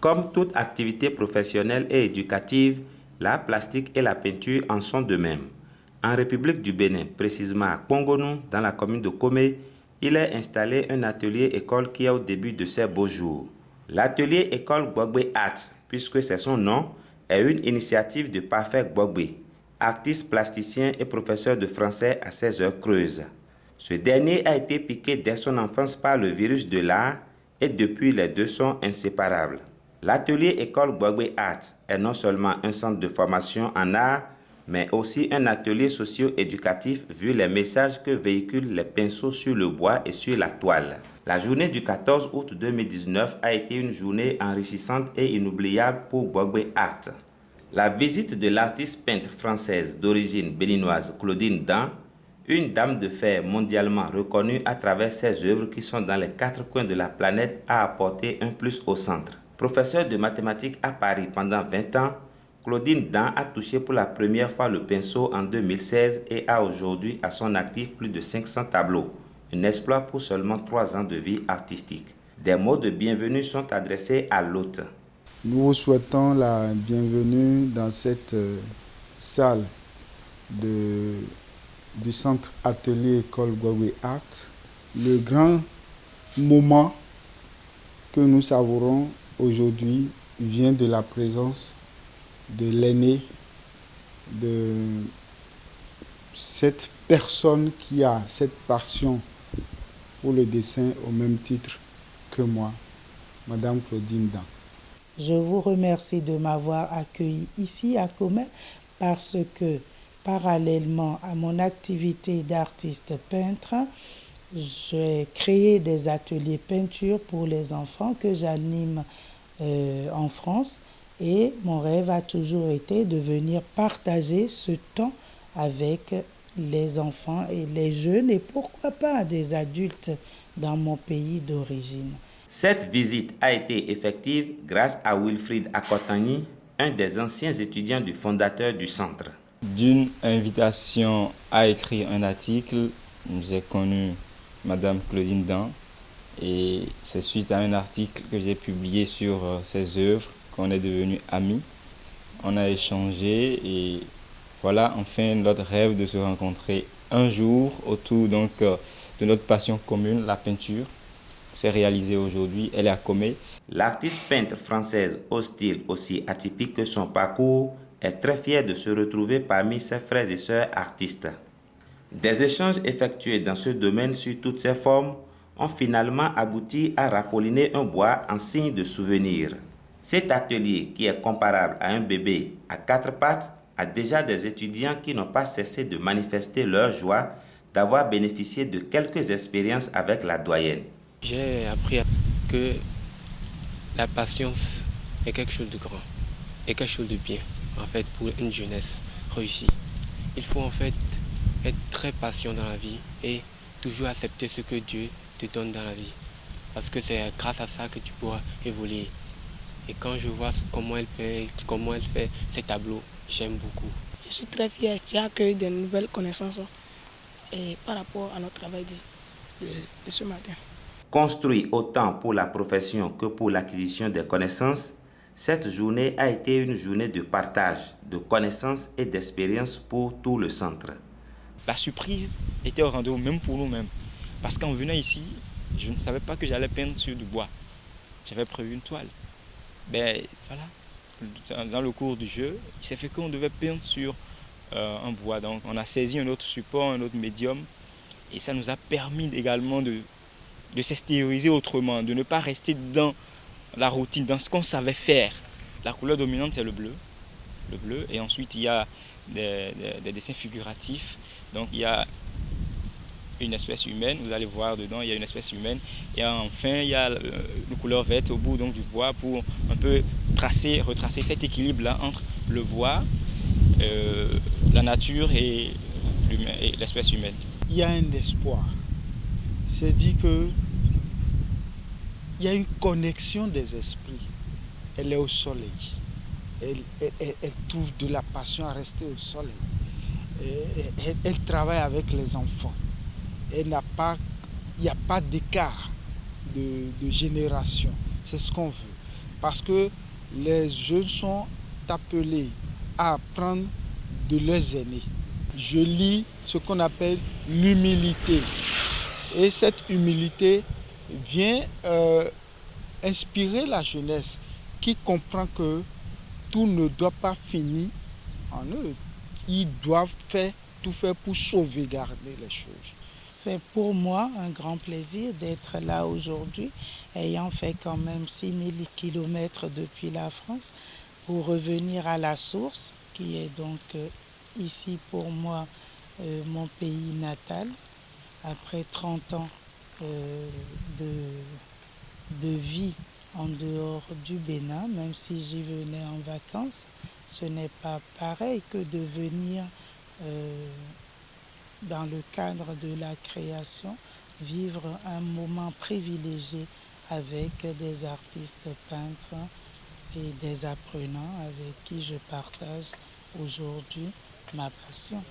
Comme toute activité professionnelle et éducative, l'art plastique et la peinture en sont de même. En République du Bénin, précisément à Kpongonou, dans la commune de Komé, il est installé un atelier-école qui est au début de ses beaux jours. L'atelier école Gbogbe Art, puisque c'est son nom, est une initiative de Parfait Gbogbe, artiste plasticien et professeur de français à ses heures creuses. Ce dernier a été piqué dès son enfance par le virus de l'art et depuis les deux sont inséparables. L'atelier école Gbogbe Art est non seulement un centre de formation en art, mais aussi un atelier socio-éducatif vu les messages que véhiculent les pinceaux sur le bois et sur la toile. La journée du 14 août 2019 a été une journée enrichissante et inoubliable pour Gbogbe Art. La visite de l'artiste peintre française d'origine béninoise Claudine Dan, une dame de fer mondialement reconnue à travers ses œuvres qui sont dans les 4 coins de la planète, a apporté un plus au centre. Professeure de mathématiques à Paris pendant 20 ans, Claudine Dan a touché pour la première fois le pinceau en 2016 et a aujourd'hui à son actif plus de 500 tableaux. Un exploit pour seulement 3 ans de vie artistique. Des mots de bienvenue sont adressés à l'hôte. Nous vous souhaitons la bienvenue dans cette salle du centre atelier école Gbogbe Art. Le grand moment que nous savourons aujourd'hui vient de la présence de l'aîné, de cette personne qui a cette passion pour le dessin au même titre que moi, Madame Claudine Dan. Je vous remercie de m'avoir accueilli ici à Komé parce que, parallèlement à mon activité d'artiste peintre, j'ai créé des ateliers peinture pour les enfants que j'anime en France et mon rêve a toujours été de venir partager ce temps avec les enfants et les jeunes et pourquoi pas des adultes dans mon pays d'origine. Cette visite a été effective grâce à Wilfried Akotani, un des anciens étudiants du fondateur du centre. D'une invitation à écrire un article, j'ai connu Madame Claudine Dan et c'est suite à un article que j'ai publié sur ses œuvres qu'on est devenus amis. On a échangé et voilà enfin notre rêve de se rencontrer un jour autour donc de notre passion commune, la peinture. C'est réalisé aujourd'hui, elle est à Komé. L'artiste peintre française au style aussi atypique que son parcours est très fière de se retrouver parmi ses frères et sœurs artistes. Des échanges effectués dans ce domaine sur toutes ses formes ont finalement abouti à rapoliner un bois en signe de souvenir. Cet atelier, qui est comparable à un bébé à 4 pattes, a déjà des étudiants qui n'ont pas cessé de manifester leur joie d'avoir bénéficié de quelques expériences avec la doyenne. J'ai appris que la patience est quelque chose de grand et quelque chose de bien, en fait, pour une jeunesse réussie. Il faut en fait être très patient dans la vie et toujours accepter ce que Dieu te donne dans la vie. Parce que c'est grâce à ça que tu pourras évoluer. Et quand je vois comment elle fait ses tableaux, j'aime beaucoup. Je suis très fière, j'ai accueilli de nouvelles connaissances par rapport à notre travail de ce matin. Construit autant pour la profession que pour l'acquisition des connaissances, cette journée a été une journée de partage, de connaissances et d'expériences pour tout le centre. La surprise était au rendez-vous même pour nous-mêmes. Parce qu'en venant ici, je ne savais pas que j'allais peindre sur du bois. J'avais prévu une toile. Ben voilà, dans le cours du jeu, il s'est fait qu'on devait peindre sur un bois. Donc on a saisi un autre support, un autre médium. Et ça nous a permis également de s'extérioriser autrement, de ne pas rester dans la routine, dans ce qu'on savait faire. La couleur dominante, c'est le bleu. Et ensuite, il y a des dessins figuratifs. Donc, il y a une espèce humaine, vous allez voir dedans, il y a une espèce humaine. Et enfin, il y a une couleur verte au bout donc, du bois pour un peu retracer cet équilibre-là entre le bois, la nature et l'espèce humaine. Il y a un espoir. C'est dit que il y a une connexion des esprits. Elle est au soleil. Elle trouve de la passion à rester au soleil. Elle travaille avec les enfants. Il n'y a pas d'écart de génération. C'est ce qu'on veut. parce que les jeunes sont appelés à apprendre de leurs aînés. Je lis ce qu'on appelle l'humilité. Et cette humilité vient inspirer la jeunesse qui comprend que tout ne doit pas finir en eux. Ils doivent tout faire pour sauvegarder les choses. C'est pour moi un grand plaisir d'être là aujourd'hui, ayant fait quand même 6000 kilomètres depuis la France pour revenir à la source, qui est donc ici pour moi mon pays natal. Après 30 ans de vie en dehors du Bénin, même si j'y venais en vacances, ce n'est pas pareil que de venir dans le cadre de la création, vivre un moment privilégié avec des artistes peintres et des apprenants avec qui je partage aujourd'hui ma passion.